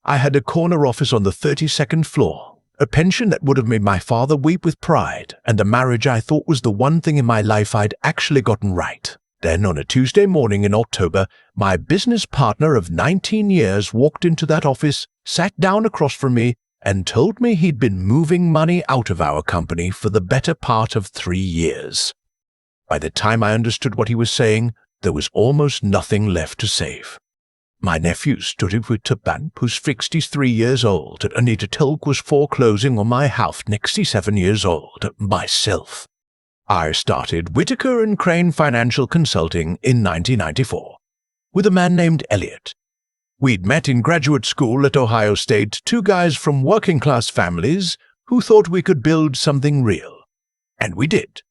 I had a corner office on the 32nd floor, a pension that would have made my father weep with pride, and a marriage I thought was the one thing in my life I'd actually gotten right. Then, on a Tuesday morning in October, my business partner of 19 years walked into that office, sat down across from me, and told me he'd been moving money out of our company for the better part of 3 years. By the time I understood what he was saying, there was almost nothing left to save. My nephew stood with the bank, who's 63 years old, and Anita Tilk was foreclosing on my house, 67 years old, myself. I started Whitaker & Crane Financial Consulting in 1994 with a man named Elliot. We'd met in graduate school at Ohio State, two guys from working-class families who thought we could build something real. And we did.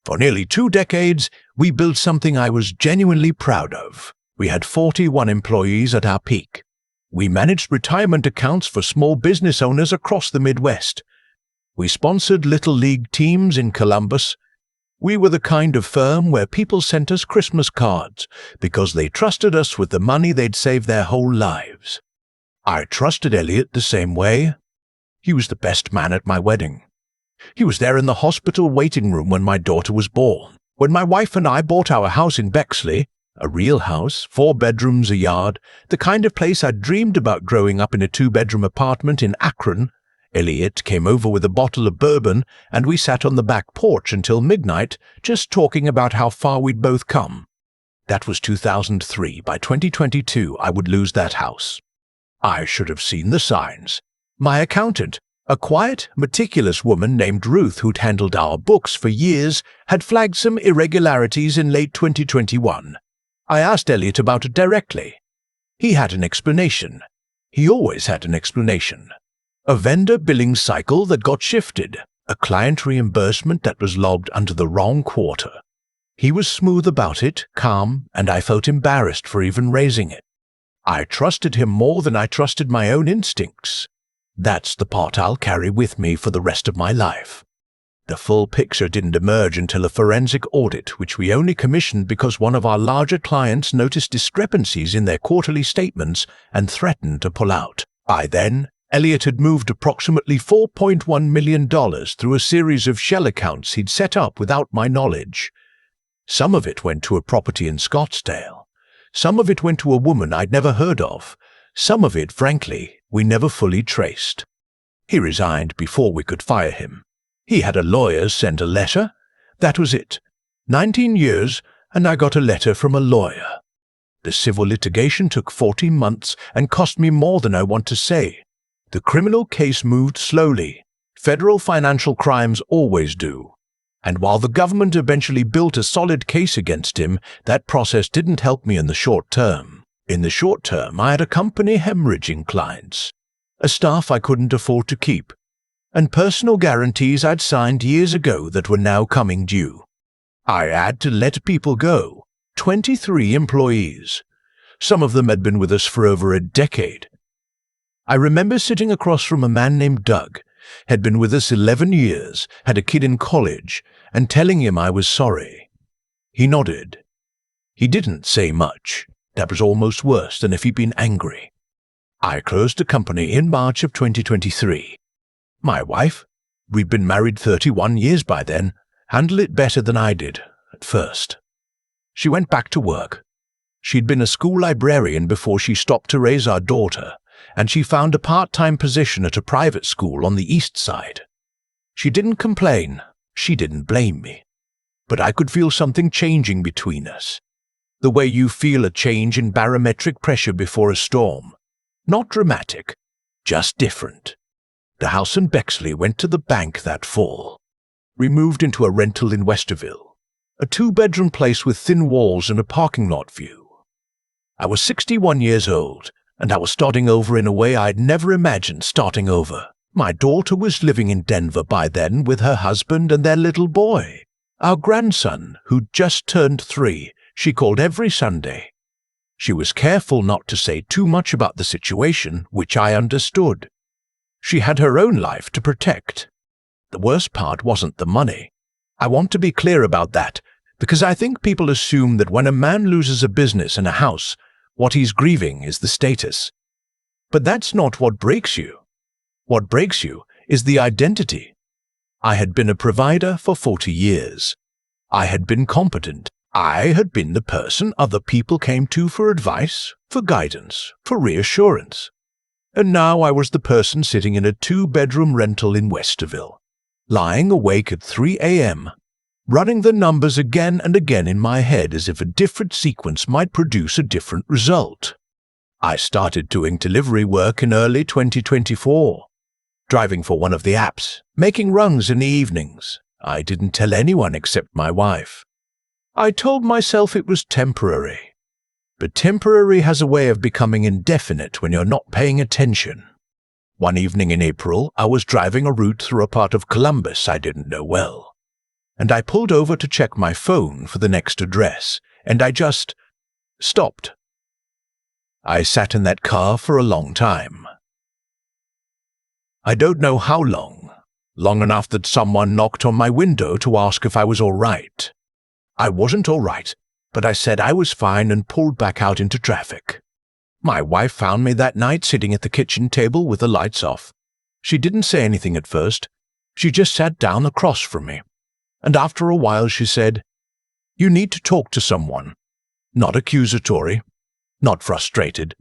For nearly 2 decades, we built something I was genuinely proud of. We had 41 employees at our peak. We managed retirement accounts for small business owners across the Midwest. We sponsored Little League teams in Columbus. We were the kind of firm where people sent us Christmas cards because they trusted us with the money they'd saved their whole lives. I trusted Elliot the same way. He was the best man at my wedding. He was there in the hospital waiting room when my daughter was born. When my wife and I bought our house in Bexley, a real house, 4 bedrooms, a yard, the kind of place I'd dreamed about growing up in a 2-bedroom apartment in Akron, Elliot came over with a bottle of bourbon, and we sat on the back porch until midnight, just talking about how far we'd both come. That was 2003. By 2022, I would lose that house. I should have seen the signs. My accountant, a quiet, meticulous woman named Ruth who'd handled our books for years, had flagged some irregularities in late 2021. I asked Elliot about it directly. He had an explanation. He always had an explanation. A vendor billing cycle that got shifted, a client reimbursement that was logged under the wrong quarter. He was smooth about it, calm, and I felt embarrassed for even raising it. I trusted him more than I trusted my own instincts. That's the part I'll carry with me for the rest of my life. The full picture didn't emerge until a forensic audit, which we only commissioned because one of our larger clients noticed discrepancies in their quarterly statements and threatened to pull out. Elliot had moved approximately $4.1 million through a series of shell accounts he'd set up without my knowledge. Some of it went to a property in Scottsdale. Some of it went to a woman I'd never heard of. Some of it, frankly, we never fully traced. He resigned before we could fire him. He had a lawyer send a letter. That was it. 19 years, and I got a letter from a lawyer. The civil litigation took 14 months and cost me more than I want to say. The criminal case moved slowly. Federal financial crimes always do. And while the government eventually built a solid case against him, that process didn't help me in the short term. In the short term, I had a company hemorrhaging clients, a staff I couldn't afford to keep, and personal guarantees I'd signed years ago that were now coming due. I had to let people go, 23 employees. Some of them had been with us for over a decade. I remember sitting across from a man named Doug, had been with us 11 years, had a kid in college, and telling him I was sorry. He nodded. He didn't say much. That was almost worse than if he'd been angry. I closed the company in March of 2023. My wife, we'd been married 31 years by then, handled it better than I did, at first. She went back to work. She'd been a school librarian before she stopped to raise our daughter, and she found a part-time position at a private school on the east side. She didn't complain. She didn't blame me. But I could feel something changing between us. The way you feel a change in barometric pressure before a storm. Not dramatic, just different. The house in Bexley went to the bank that fall. We moved into a rental in Westerville, a 2-bedroom place with thin walls and a parking lot view. I was 61 years old, and I was starting over in a way I'd never imagined starting over. My daughter was living in Denver by then with her husband and their little boy. Our grandson, who'd just turned 3, she called every Sunday. She was careful not to say too much about the situation, which I understood. She had her own life to protect. The worst part wasn't the money. I want to be clear about that, because I think people assume that when a man loses a business and a house, what he's grieving is the status. But that's not what breaks you. What breaks you is the identity. I had been a provider for 40 years. I had been competent. I had been the person other people came to for advice, for guidance, for reassurance. And now I was the person sitting in a 2-bedroom rental in Westerville, lying awake at 3 a.m., running the numbers again and again in my head as if a different sequence might produce a different result. I started doing delivery work in early 2024, driving for one of the apps, making runs in the evenings. I didn't tell anyone except my wife. I told myself it was temporary. But temporary has a way of becoming indefinite when you're not paying attention. One evening in April, I was driving a route through a part of Columbus I didn't know well, and I pulled over to check my phone for the next address, and I just stopped. I sat in that car for a long time. I don't know how long. Long enough that someone knocked on my window to ask if I was all right. I wasn't all right, but I said I was fine and pulled back out into traffic. My wife found me that night sitting at the kitchen table with the lights off. She didn't say anything at first. She just sat down across from me. And after a while she said, "You need to talk to someone." Not accusatory, not frustrated,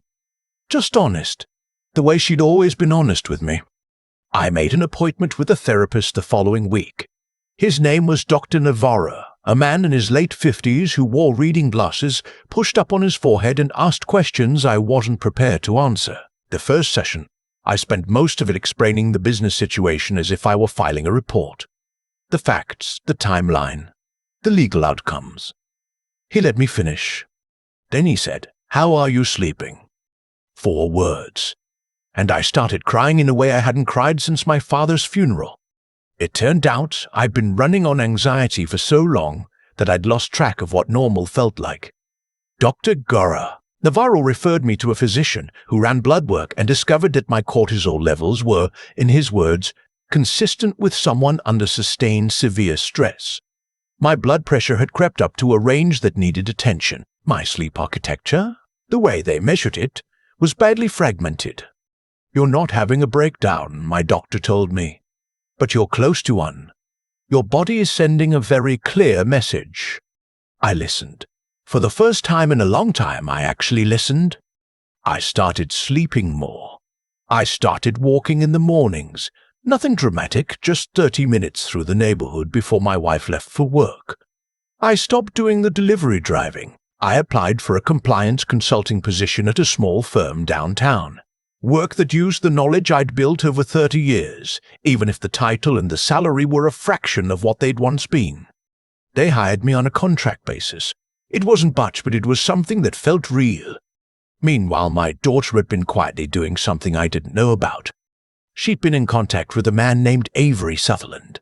just honest, the way she'd always been honest with me. I made an appointment with a therapist the following week. His name was Dr. Navarro, a man in his late 50s who wore reading glasses, pushed up on his forehead and asked questions I wasn't prepared to answer. The first session, I spent most of it explaining the business situation as if I were filing a report. The facts, the timeline, the legal outcomes. He let me finish. Then he said, "How are you sleeping?" 4 words. And I started crying in a way I hadn't cried since my father's funeral. It turned out I'd been running on anxiety for so long that I'd lost track of what normal felt like. Dr. Navarro referred me to a physician who ran blood work and discovered that my cortisol levels were, in his words, consistent with someone under sustained severe stress. My blood pressure had crept up to a range that needed attention. My sleep architecture, the way they measured it, was badly fragmented. "You're not having a breakdown," my doctor told me, "but you're close to one. Your body is sending a very clear message." I listened. For the first time in a long time, I actually listened. I started sleeping more. I started walking in the mornings. Nothing dramatic, just 30 minutes through the neighborhood before my wife left for work. I stopped doing the delivery driving. I applied for a compliance consulting position at a small firm downtown. Work that used the knowledge I'd built over 30 years, even if the title and the salary were a fraction of what they'd once been. They hired me on a contract basis. It wasn't much, but it was something that felt real. Meanwhile, my daughter had been quietly doing something I didn't know about. She'd been in contact with a man named Avery Sutherland.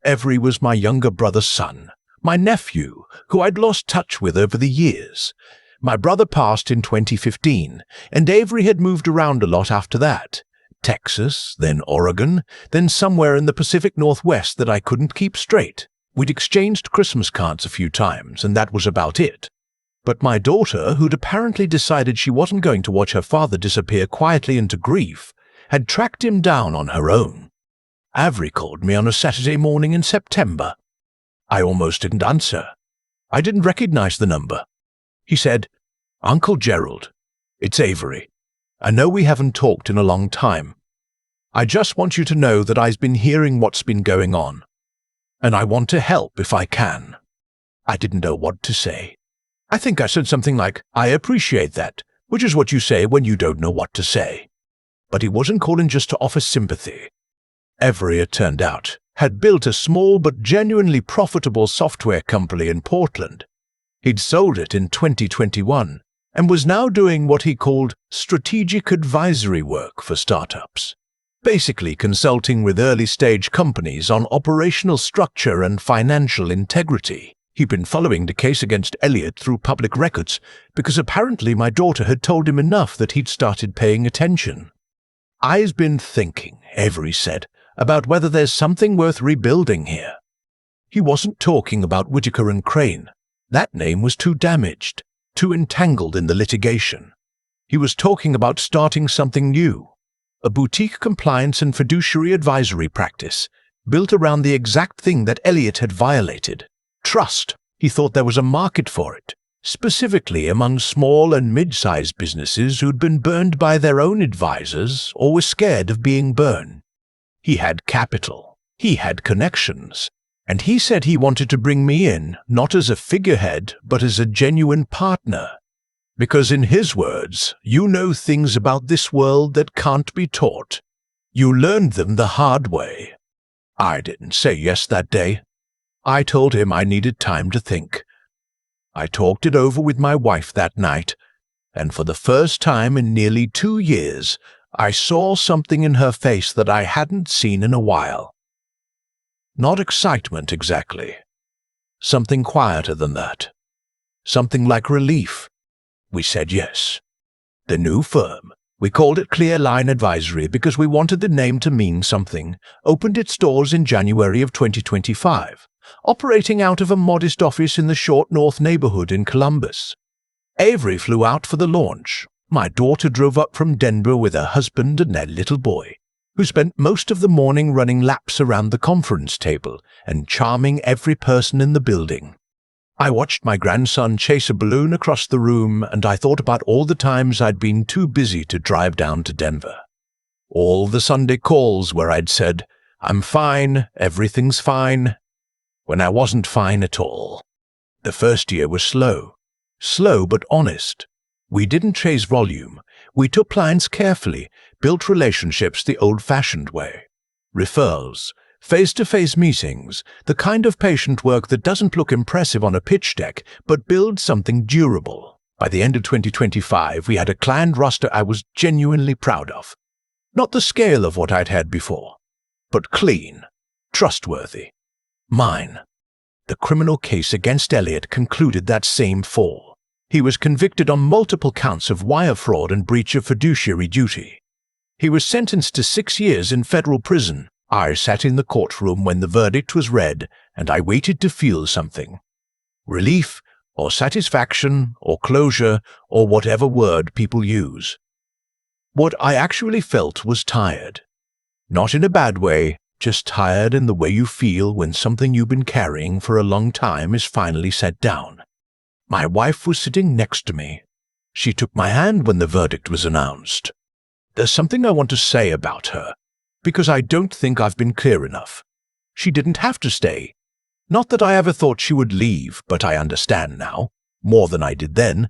Avery was my younger brother's son, my nephew, who I'd lost touch with over the years. My brother passed in 2015, and Avery had moved around a lot after that. Texas, then Oregon, then somewhere in the Pacific Northwest that I couldn't keep straight. We'd exchanged Christmas cards a few times, and that was about it. But my daughter, who'd apparently decided she wasn't going to watch her father disappear quietly into grief, had tracked him down on her own. Avery called me on a Saturday morning in September. I almost didn't answer. I didn't recognize the number. He said, "Uncle Gerald, it's Avery. I know we haven't talked in a long time. I just want you to know that I've been hearing what's been going on, and I want to help if I can." I didn't know what to say. I think I said something like, "I appreciate that," which is what you say when you don't know what to say. But he wasn't calling just to offer sympathy. Avery, it turned out, had built a small but genuinely profitable software company in Portland. He'd sold it in 2021 and was now doing what he called strategic advisory work for startups, basically consulting with early-stage companies on operational structure and financial integrity. He'd been following the case against Elliot through public records because apparently my daughter had told him enough that he'd started paying attention. "I've been thinking," Avery said, "about whether there's something worth rebuilding here." He wasn't talking about Whitaker and Crane. That name was too damaged, too entangled in the litigation. He was talking about starting something new, a boutique compliance and fiduciary advisory practice, built around the exact thing that Elliot had violated: trust. He thought there was a market for it, specifically among small and mid-sized businesses who'd been burned by their own advisors or were scared of being burned. He had capital, he had connections, and he said he wanted to bring me in not as a figurehead but as a genuine partner. Because in his words, you know things about this world that can't be taught. You learned them the hard way. I didn't say yes that day. I told him I needed time to think. I talked it over with my wife that night, and for the first time in nearly 2 years, I saw something in her face that I hadn't seen in a while. Not excitement exactly. Something quieter than that. Something like relief. We said yes. The new firm, we called it Clear Line Advisory because we wanted the name to mean something, opened its doors in January of 2025, operating out of a modest office in the Short North neighborhood in Columbus. Avery flew out for the launch. My daughter drove up from Denver with her husband and their little boy, who spent most of the morning running laps around the conference table and charming every person in the building. I watched my grandson chase a balloon across the room, and I thought about all the times I'd been too busy to drive down to Denver. All the Sunday calls where I'd said, "I'm fine, everything's fine," when I wasn't fine at all. The first year was slow but honest. We didn't chase volume. We took clients carefully, built relationships the old-fashioned way. Referrals, face-to-face meetings, the kind of patient work that doesn't look impressive on a pitch deck, but builds something durable. By the end of 2025, we had a client roster I was genuinely proud of. Not the scale of what I'd had before, but clean, trustworthy. Mine. The criminal case against Elliot concluded that same fall. He was convicted on multiple counts of wire fraud and breach of fiduciary duty. He was sentenced to 6 years in federal prison. I sat in the courtroom when the verdict was read, and I waited to feel something. Relief, or satisfaction, or closure, or whatever word people use. What I actually felt was tired. Not in a bad way, just tired in the way you feel when something you've been carrying for a long time is finally set down. My wife was sitting next to me. She took my hand when the verdict was announced. There's something I want to say about her, because I don't think I've been clear enough. She didn't have to stay. Not that I ever thought she would leave, but I understand now, more than I did then,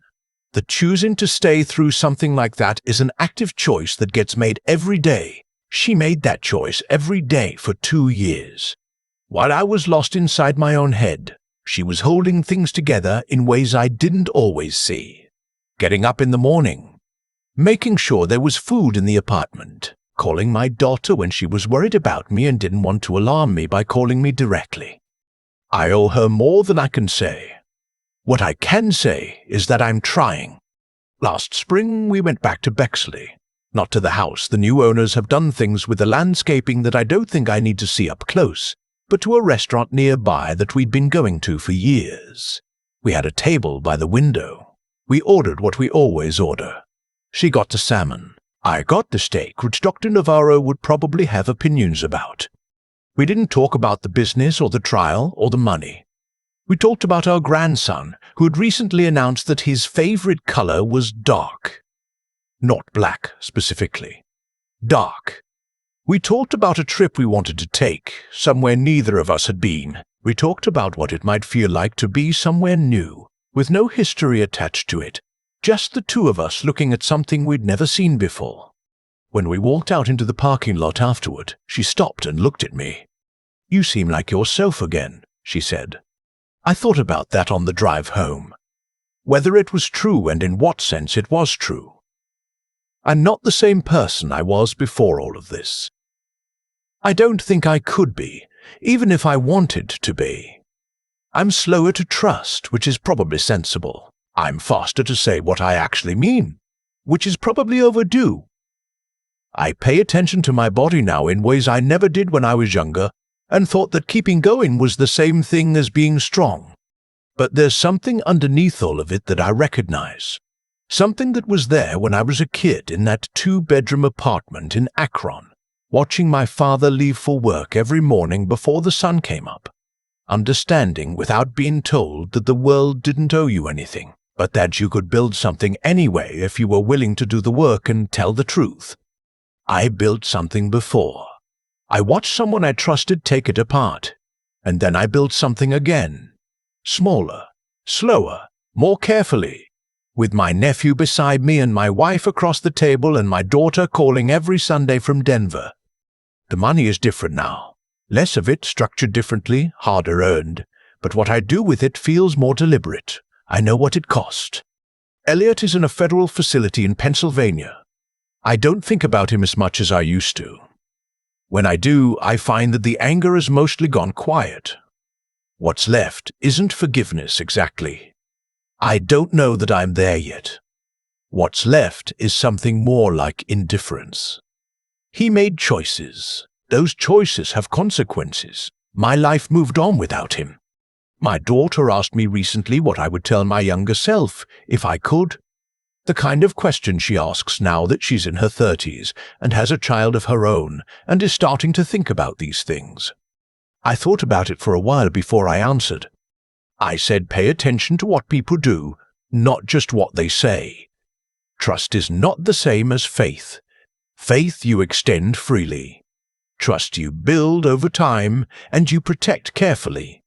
that choosing to stay through something like that is an active choice that gets made every day. She made that choice every day for 2 years. While I was lost inside my own head, she was holding things together in ways I didn't always see. Getting up in the morning, making sure there was food in the apartment, calling my daughter when she was worried about me and didn't want to alarm me by calling me directly. I owe her more than I can say. What I can say is that I'm trying. Last spring, we went back to Bexley. Not to the house. The new owners have done things with the landscaping that I don't think I need to see up close, but to a restaurant nearby that we'd been going to for years. We had a table by the window. We ordered what we always order. She got the salmon. I got the steak, which Dr. Navarro would probably have opinions about. We didn't talk about the business or the trial or the money. We talked about our grandson, who had recently announced that his favorite color was dark. Not black, specifically. Dark. We talked about a trip we wanted to take, somewhere neither of us had been. We talked about what it might feel like to be somewhere new, with no history attached to it, just the two of us looking at something we'd never seen before. When we walked out into the parking lot afterward, she stopped and looked at me. "You seem like yourself again," she said. I thought about that on the drive home. Whether it was true and in what sense it was true. I'm not the same person I was before all of this. I don't think I could be, even if I wanted to be. I'm slower to trust, which is probably sensible. I'm faster to say what I actually mean, which is probably overdue. I pay attention to my body now in ways I never did when I was younger, and thought that keeping going was the same thing as being strong. But there's something underneath all of it that I recognize. Something that was there when I was a kid in that two-bedroom apartment in Akron, watching my father leave for work every morning before the sun came up. Understanding without being told that the world didn't owe you anything, but that you could build something anyway if you were willing to do the work and tell the truth. I built something before. I watched someone I trusted take it apart, and then I built something again. Smaller, slower, more carefully, with my nephew beside me and my wife across the table and my daughter calling every Sunday from Denver. The money is different now. Less of it structured differently, harder earned, but what I do with it feels more deliberate. I know what it cost. Elliot is in a federal facility in Pennsylvania. I don't think about him as much as I used to. When I do, I find that the anger has mostly gone quiet. What's left isn't forgiveness exactly. I don't know that I'm there yet. What's left is something more like indifference. He made choices. Those choices have consequences. My life moved on without him. My daughter asked me recently what I would tell my younger self if I could. The kind of question she asks now that she's in her 30s and has a child of her own and is starting to think about these things. I thought about it for a while before I answered. I said pay attention to what people do, not just what they say. Trust is not the same as faith. Faith you extend freely. Trust you build over time and you protect carefully.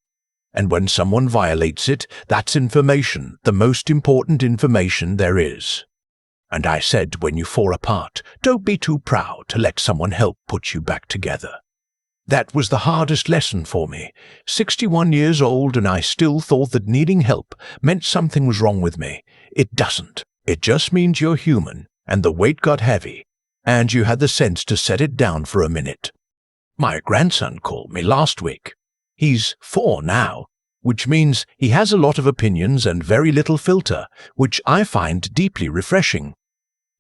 And when someone violates it, that's information, the most important information there is. And I said when you fall apart, don't be too proud to let someone help put you back together. That was the hardest lesson for me. 61 years old and I still thought that needing help meant something was wrong with me. It doesn't. It just means you're human and the weight got heavy and you had the sense to set it down for a minute. My grandson called me last week. He's 4 now, which means he has a lot of opinions and very little filter, which I find deeply refreshing.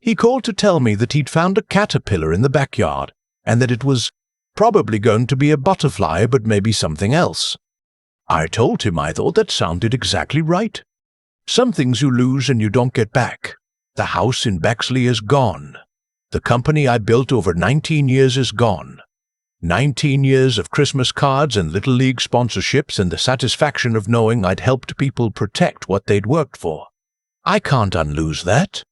He called to tell me that he'd found a caterpillar in the backyard and that it was probably going to be a butterfly, but maybe something else. I told him I thought that sounded exactly right. Some things you lose and you don't get back. The house in Bexley is gone. The company I built over 19 years is gone. 19 years of Christmas cards and Little League sponsorships and the satisfaction of knowing I'd helped people protect what they'd worked for. I can't unlose that.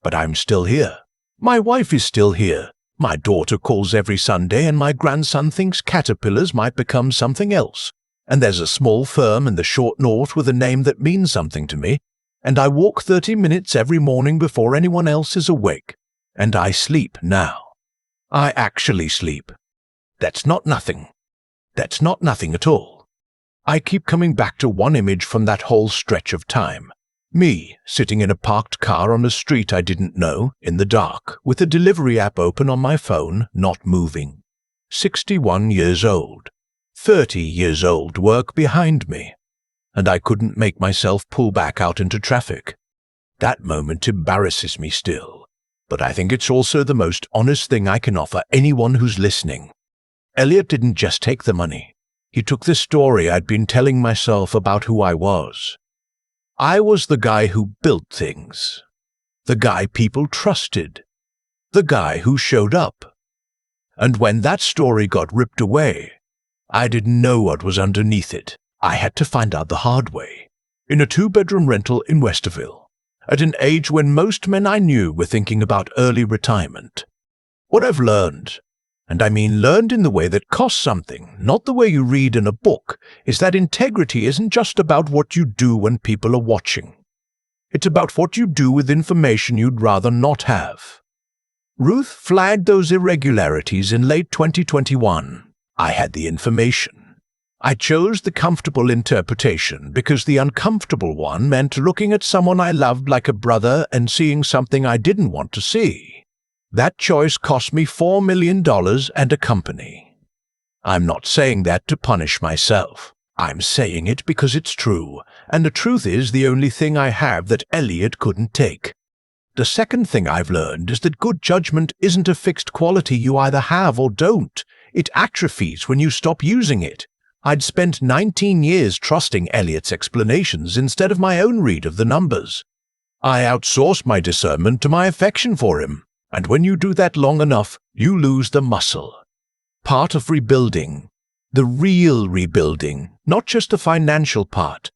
But I'm still here. My wife is still here. My daughter calls every Sunday and my grandson thinks caterpillars might become something else. And there's a small firm in the short north with a name that means something to me. And I walk 30 minutes every morning before anyone else is awake. And I sleep now. I actually sleep. That's not nothing. That's not nothing at all. I keep coming back to one image from that whole stretch of time. Me, sitting in a parked car on a street I didn't know, in the dark, with a delivery app open on my phone, not moving. 61 years old. 30 years old work behind me. And I couldn't make myself pull back out into traffic. That moment embarrasses me still. But I think it's also the most honest thing I can offer anyone who's listening. Elliot didn't just take the money. He took the story I'd been telling myself about who I was. I was the guy who built things. The guy people trusted. The guy who showed up. And when that story got ripped away, I didn't know what was underneath it. I had to find out the hard way. In a 2-bedroom rental in Westerville, at an age when most men I knew were thinking about early retirement. What I've learned, and I mean learned in the way that costs something, not the way you read in a book, is that integrity isn't just about what you do when people are watching. It's about what you do with information you'd rather not have. Ruth flagged those irregularities in late 2021. I had the information. I chose the comfortable interpretation because the uncomfortable one meant looking at someone I loved like a brother and seeing something I didn't want to see. That choice cost me $4 million and a company. I'm not saying that to punish myself. I'm saying it because it's true, and the truth is the only thing I have that Elliot couldn't take. The second thing I've learned is that good judgment isn't a fixed quality you either have or don't. It atrophies when you stop using it. I'd spent 19 years trusting Elliot's explanations instead of my own read of the numbers. I outsourced my discernment to my affection for him, and when you do that long enough, you lose the muscle. Part of rebuilding, the real rebuilding, not just the financial part,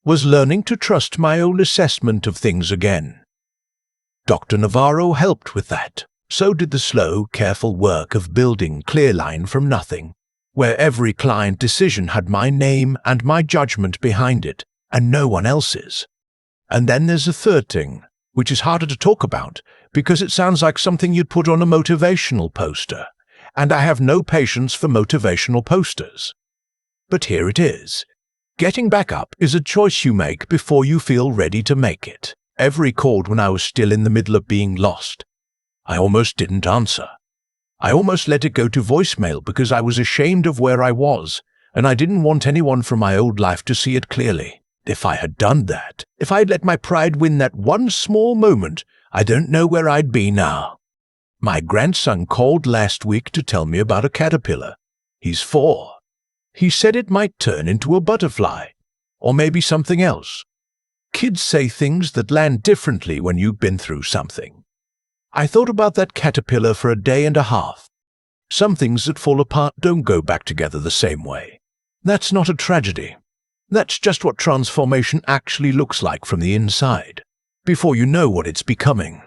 was learning to trust my own assessment of things again. Dr. Navarro helped with that. So did the slow, careful work of building Clearline from nothing, where every client decision had my name and my judgment behind it, and no one else's. And then there's a third thing, which is harder to talk about because it sounds like something you'd put on a motivational poster, and I have no patience for motivational posters. But here it is. Getting back up is a choice you make before you feel ready to make it. Every called when I was still in the middle of being lost. I almost didn't answer. I almost let it go to voicemail because I was ashamed of where I was, and I didn't want anyone from my old life to see it clearly. If I had done that, if I had let my pride win that one small moment, I don't know where I'd be now. My grandson called last week to tell me about a caterpillar. He's 4. He said it might turn into a butterfly, or maybe something else. Kids say things that land differently when you've been through something. I thought about that caterpillar for a day and a half. Some things that fall apart don't go back together the same way. That's not a tragedy. That's just what transformation actually looks like from the inside, before you know what it's becoming.